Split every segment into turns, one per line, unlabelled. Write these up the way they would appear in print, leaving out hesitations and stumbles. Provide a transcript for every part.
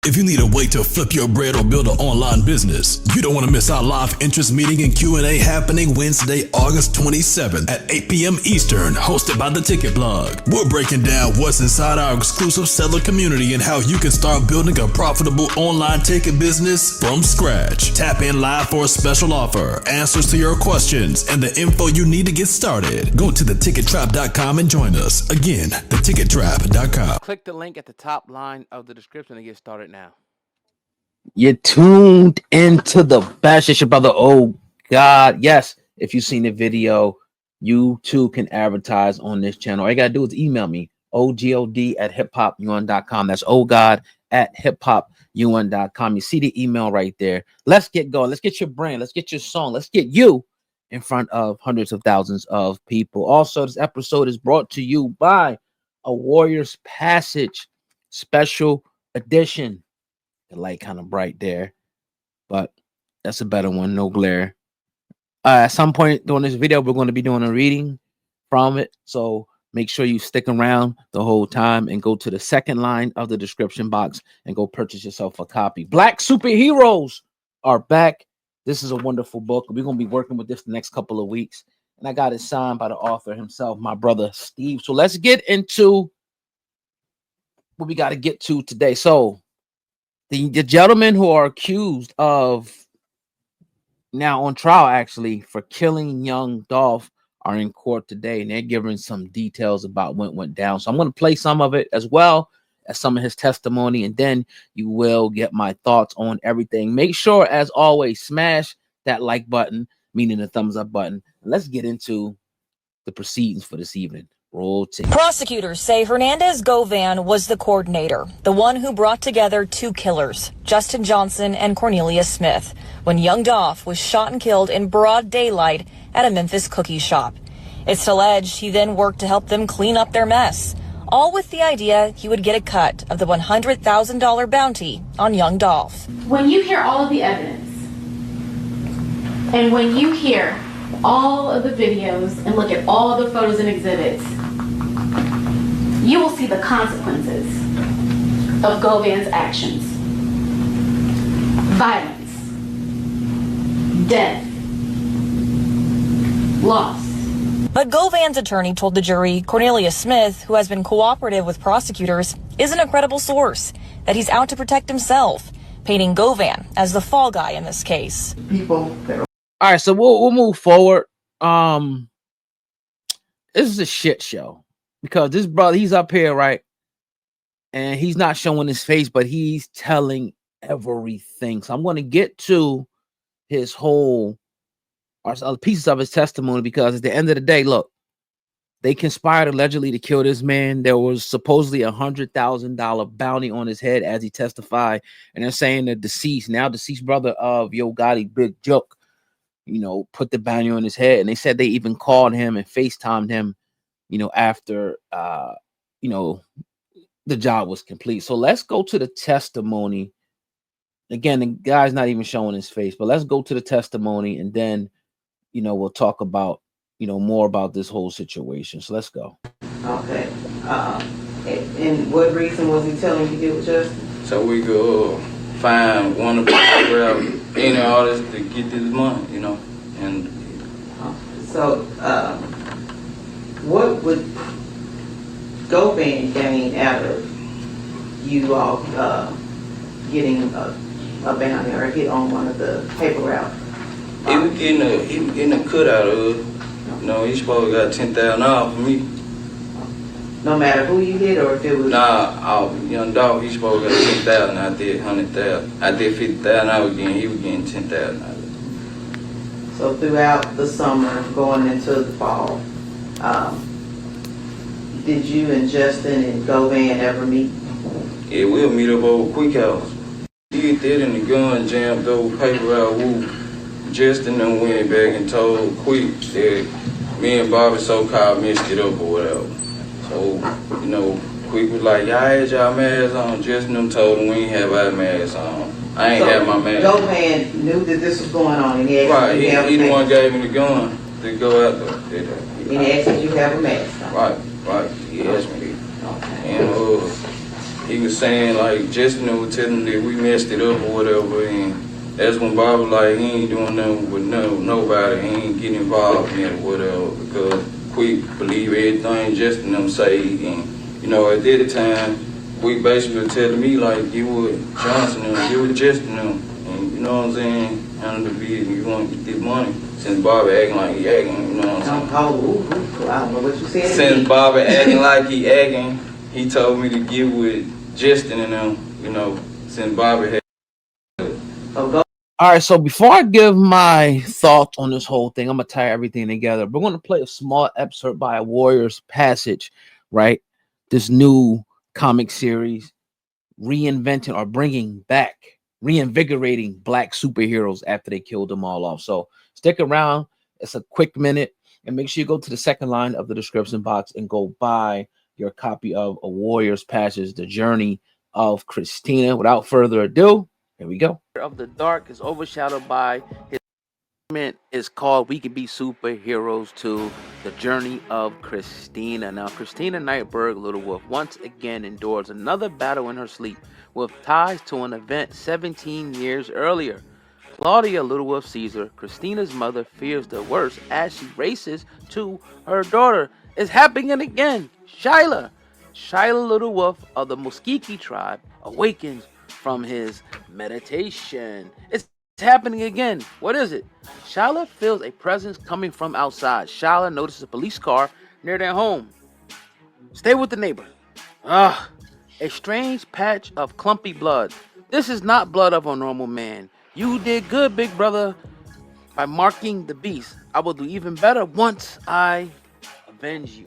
If you need a way to flip your bread or build an online business, you don't want to miss our live interest meeting and Q&A happening Wednesday, August 27th at 8 p.m. Eastern, hosted by The Ticket Blog. We're breaking down what's inside our exclusive seller community and how you can start building a profitable online ticket business from scratch. Tap in live for a special offer, answers to your questions, and the info you need to get started. Go to thetickettrap.com and join us. Again, thetickettrap.com.
Click the link at the top line of the description to get started now.
You're tuned into the best. It's your brother. Oh God, yes. If you've seen the video, you too can advertise on this channel. All you gotta do is email me, ogod@hiphopun.com. That's ogod@hiphopun.com. You see the email right there. Let's get going. Let's get your brand. Let's get your song. Let's get you in front of hundreds of thousands of people. Also, this episode is brought to you by a Warrior's Passage special edition. The light kind of bright there, but that's a better one. No glare. At some point during this video, we're going to be doing a reading from it. So make sure you stick around the whole time and go to the second line of the description box and go purchase yourself a copy. Black Superheroes are back. This is a wonderful book. We're going to be working with this the next couple of weeks. And I got it signed by the author himself, my brother Steve. So let's get into what we got to get to today. So the gentlemen who are accused of, now on trial actually, for killing young Dolph are in court today, and they're giving some details about what went down. So I'm going to play some of it as well as some of his testimony, and then you will get my thoughts on everything. Make sure, as always, smash that like button, meaning the thumbs up button. And let's get into the proceedings for this evening. Roll tape.
Prosecutors say Hernandez Govan was the coordinator, the one who brought together two killers, Justin Johnson and Cornelius Smith, when young Dolph was shot and killed in broad daylight at a Memphis cookie shop. It's alleged he then worked to help them clean up their mess, all with the idea he would get a cut of the $100,000 bounty on young Dolph.
When you hear all of the evidence, and when you hear all of the videos and look at all of the photos and exhibits, you will see the consequences of Govan's actions. Violence, death, loss.
But Govan's attorney told the jury Cornelius Smith, who has been cooperative with prosecutors, isn't a credible source, that he's out to protect himself, painting Govan as the fall guy in this case.
All right, so we'll move forward. This is a shit show because this brother, he's up here, right? And he's not showing his face, but he's telling everything. So I'm going to get to his whole pieces of his testimony, because at the end of the day, look, they conspired allegedly to kill this man. There was supposedly $100,000 bounty on his head as he testified. And they're saying the deceased brother of Yo Gotti, Big Joke, put the bounty on his head. And they said they even called him and FaceTimed him, after, the job was complete. So let's go to the testimony. Again, the guy's not even showing his face, but let's go to the testimony, and then, we'll talk about, more about this whole situation. So let's go.
Okay. And what reason was he telling you to get with Justin?
So we could find one of the any artists to get this money, and
so what would Govan gain out of you all getting a bounty or hit on one of the paper route?
He was getting a cut out of it. He supposed to got $10,000 for me.
No matter who you hit, or if it was
young Dolph, he supposed to got $10,000. I did $100,000. I did $50,000. He was getting $10,000 out of it.
So throughout the summer, going into the fall, did you and Justin and Govan ever meet?
Yeah, we'll meet up over Quick House. He did that in the gun, jammed over paper out. Justin then went back and told Quick that me and Bobby so-called messed it up or whatever. So, Quick was like, y'all had y'all masks on. Justin them told him we ain't have our masks on. I ain't have my mask.
Govan knew that this was going on, and he asked
right,
you to have
he
a
the one
mask.
gave me the gun to go out there.
And he asked you to have a mask on.
Right, he asked me that.
Okay.
And he was saying like Justin was telling him that we messed it up or whatever, and that's when Bob was like, he ain't doing nothing with nobody, he ain't getting involved in it or whatever, because Quick believe everything Justin them say, and you know, at that time, Quick basically was telling me like, get with Johnson and get with Justin them, and you know what I'm saying, handle the business, you want to get this money. Since Bobby acting like he acting, you know what I'm saying?
I don't know what you said.
Since Bobby acting like he acting, he told me to get with Justin and them, you know, since Bobby had.
All right, so before I give my thoughts on this whole thing, I'm going to tie everything together. We're going to play a small excerpt by a Warrior's Passage, right? This new comic series reinventing or bringing back, reinvigorating black superheroes after they killed them all off. So stick around. It's a quick minute. And make sure you go to the second line of the description box and go buy your copy of A Warrior's Passage, The Journey of Christina. Without further ado, here we go.
Of the dark is overshadowed by his segment is called We Can Be Superheroes Too, The Journey of Christina. Now, Christina Nightberg Little Wolf once again endures another battle in her sleep with ties to an event 17 years earlier. Claudia Little Wolf Caesar, Christina's mother, fears the worst as she races to her daughter. It's happening again. Shyla Little Wolf of the Muskiki tribe awakens from his meditation. It's happening again. What is it? Shyla feels a presence coming from outside. Shyla notices a police car near their home. Stay with the neighbor. A strange patch of clumpy blood. This is not blood of a normal man. You did good, big brother, by marking the beast. I will do even better once I avenge you.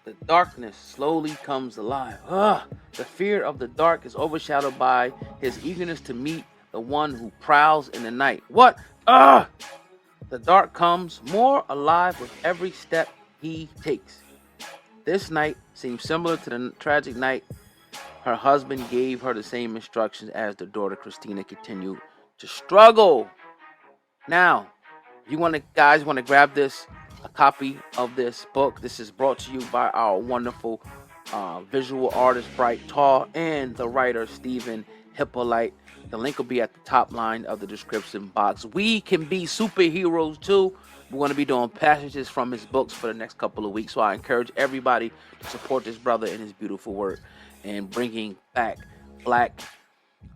The darkness slowly comes alive. The fear of the dark is overshadowed by his eagerness to meet the one who prowls in the night. What? The dark comes more alive with every step he takes. This night seems similar to the tragic night her husband gave her the same instructions as the daughter Christina continued to struggle. Now, you guys want to grab this, a copy of this book. This is brought to you by our wonderful visual artist Bright Tall and the writer Stephen Hippolyte. The link will be at the top line of the description box. We Can Be Superheroes Too. We're going to be doing passages from his books for the next couple of weeks. So I encourage everybody to support this brother and his beautiful work and bringing back black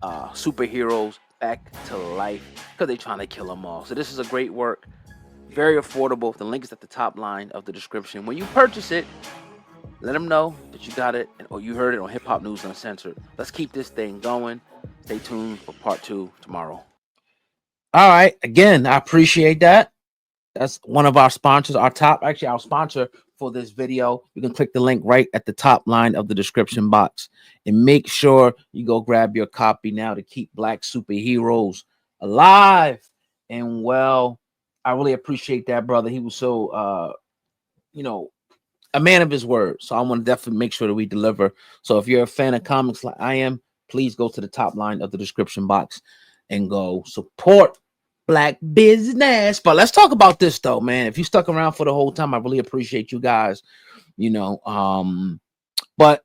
superheroes back to life because they're trying to kill them all. So this is a great work. Very affordable. The link is at the top line of the description. When you purchase it, let them know that you got it or you heard it on Hip Hop News Uncensored. Let's keep this thing going. Stay tuned for part 2 tomorrow.
All right. Again, I appreciate that. That's one of our sponsors, our sponsor for this video. You can click the link right at the top line of the description box and make sure you go grab your copy now to keep black superheroes alive and well. I really appreciate that, brother. He was so, a man of his word. So I want to definitely make sure that we deliver. So if you're a fan of comics like I am, please go to the top line of the description box and go support black business. But let's talk about this though, man. If you stuck around for the whole time, I really appreciate you guys. But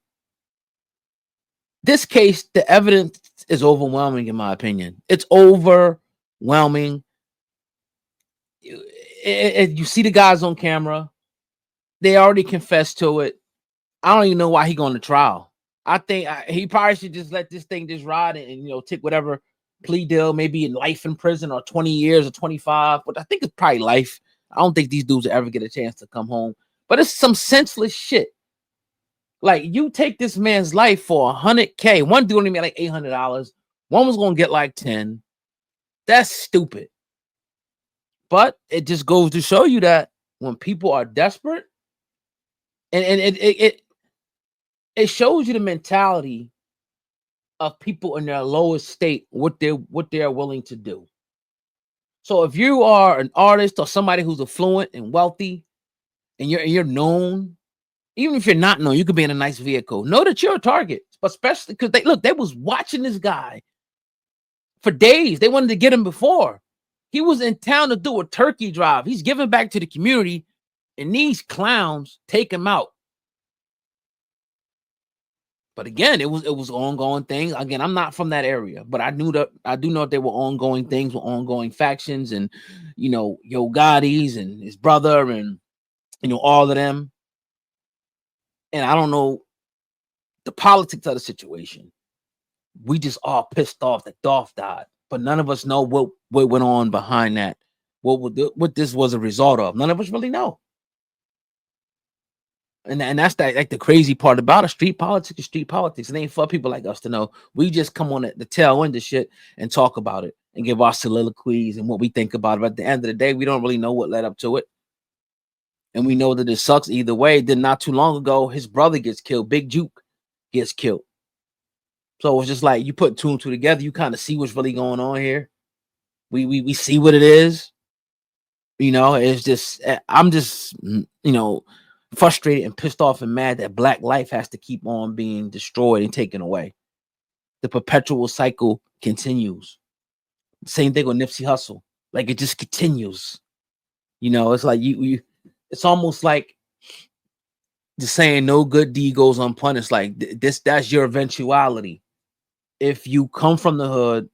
this case, the evidence is overwhelming, in my opinion. It's overwhelming. You see the guys on camera. They already confessed to it. I don't even know why he going to trial. I think he probably should just let this thing just ride and take whatever plea deal, maybe life in prison or 20 years or 25. But I think it's probably life. I don't think these dudes will ever get a chance to come home. But it's some senseless shit. Like, you take this man's life for $100K. One dude only made like $800. One was going to get like 10. That's stupid. But it just goes to show you that when people are desperate, and it shows you the mentality of people in their lowest state, what they're willing to do. So if you are an artist or somebody who's affluent and wealthy, and you're known, even if you're not known, you could be in a nice vehicle. Know that you're a target, but especially because they was watching this guy for days. They wanted to get him before. He was in town to do a turkey drive. He's giving back to the community, and these clowns take him out. But again, it was ongoing things. Again, I'm not from that area, but I do know there were ongoing things with ongoing factions, and Yo Gotti's and his brother, and all of them. And I don't know the politics of the situation. We just all pissed off that Dolph died, but none of us know what went on behind that. What this was a result of. None of us really know. And that's like the crazy part about it. Street politics is street politics. It ain't for people like us to know. We just come on the tail end of shit and talk about it and give our soliloquies and what we think about it. But at the end of the day, we don't really know what led up to it. And we know that it sucks either way. Then not too long ago, his brother gets killed. Big Juke gets killed. So it's just like you put two and two together, you kind of see what's really going on here. We see what it is. It's just I'm just frustrated and pissed off and mad that Black life has to keep on being destroyed and taken away. The perpetual cycle continues. Same thing with Nipsey Hussle. Like it just continues. It's like you it's almost like the saying no good deed goes unpunished. Like that's your eventuality. If you come from the hood,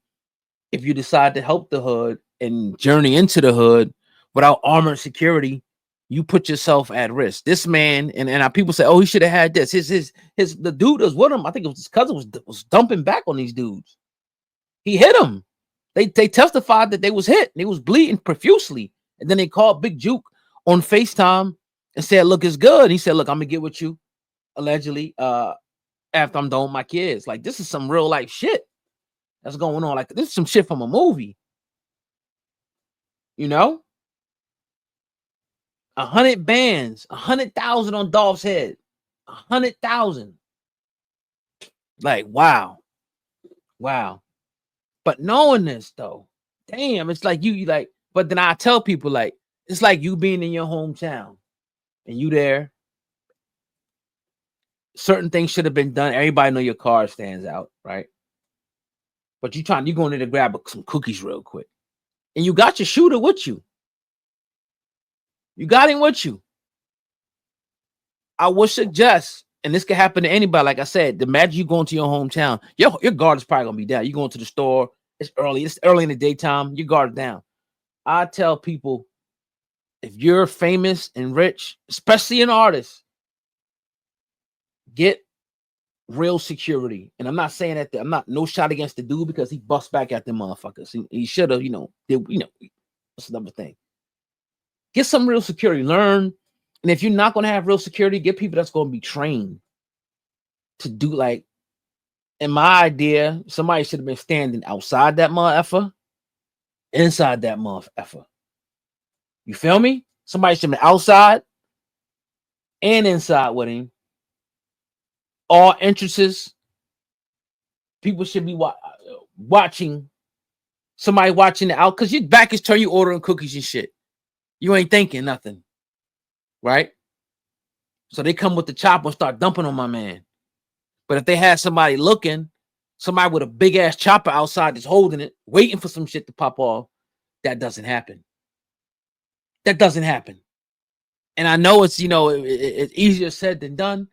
if you decide to help the hood and journey into the hood without armored security, you put yourself at risk. This man, and people say, oh, he should have had this. The dude was with him. I think it was his cousin was dumping back on these dudes. He hit him. They testified that they was hit. They was bleeding profusely. And then they called Big Juke on FaceTime and said, look, it's good. And he said, look, I'm gonna get with you allegedly after I'm done with my kids. Like, this is some real life shit that's going on. Like, this is some shit from a movie. 100 bands, 100,000 on Dolph's head, 100,000. Like, wow. But knowing this though, damn, it's like you like. But then I tell people, like, it's like you being in your hometown and you there. Certain things should have been done. Everybody know your car stands out, right? But you going in to grab some cookies real quick, and you got your shooter with you. You got him with you. I would suggest, and this could happen to anybody. Like I said, imagine you going to your hometown. Your guard is probably gonna be down. You going to the store. It's early in the daytime. Your guard down. I tell people, if you're famous and rich, especially an artist, get real security. And I'm not saying that I'm not no shot against the dude because he bust back at them motherfuckers. He should have, that's another thing. Get some real security. Learn. And if you're not going to have real security, get people that's going to be trained to do, like, in my idea, somebody should have been standing outside that motherfucker, inside that motherfucker. You feel me? Somebody should have been outside and inside with him. All entrances. People should be watching. Somebody watching the out, because your back is turned, you ordering cookies and shit. You ain't thinking nothing, right? So they come with the chopper and start dumping on my man. But if they had somebody looking, somebody with a big ass chopper outside that's holding it, waiting for some shit to pop off, that doesn't happen. That doesn't happen. And I know it's, it's easier said than done.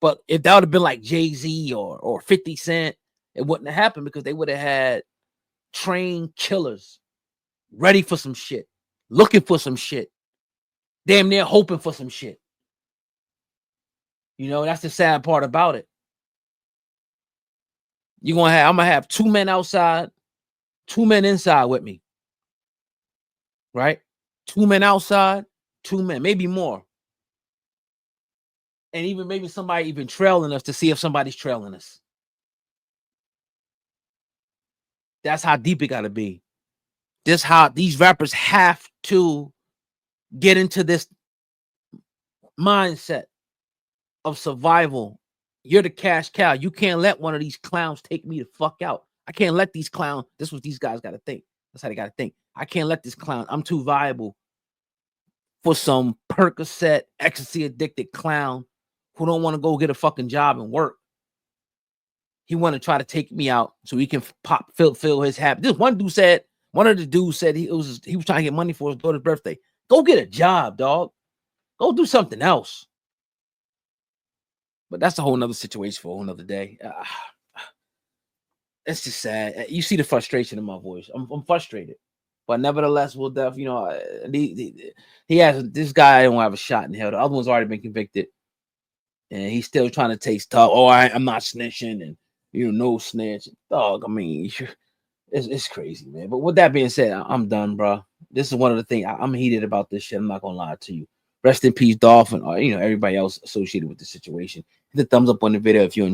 But if that would have been like Jay-Z or 50 Cent, it wouldn't have happened, because they would have had trained killers ready for some shit, looking for some shit, damn near hoping for some shit. That's the sad part about it. I'm gonna have 2 men outside, 2 men inside with me. Right? 2 men outside, 2 men, maybe more. And even maybe somebody even trailing us to see if somebody's trailing us. That's how deep it gotta be. This how these rappers have to get into this mindset of survival. You're the cash cow. You can't let one of these clowns take me the fuck out. I can't let these clowns. This is what these guys gotta think. That's how they gotta think. I can't let this clown. I'm too viable for some Percocet, ecstasy addicted clown who don't want to go get a fucking job and work. He want to try to take me out so he can fill his happiness. This one of the dudes said he was trying to get money for his daughter's birthday. Go get a job, dog. Go do something else. But that's a whole nother situation for a whole nother day. It's just sad. You see the frustration in my voice. I'm frustrated, but nevertheless, we'll he has this guy don't have a shot in hell. The other one's already been convicted, and he's still trying to take tough. Oh, I'm not snitching, and no snitch. Dog, I mean, it's crazy, man. But with that being said, I'm done, bro. This is one of the things I'm heated about this shit. I'm not gonna lie to you. Rest in peace, Dolph, and everybody else associated with the situation. Hit the thumbs up on the video if you enjoyed.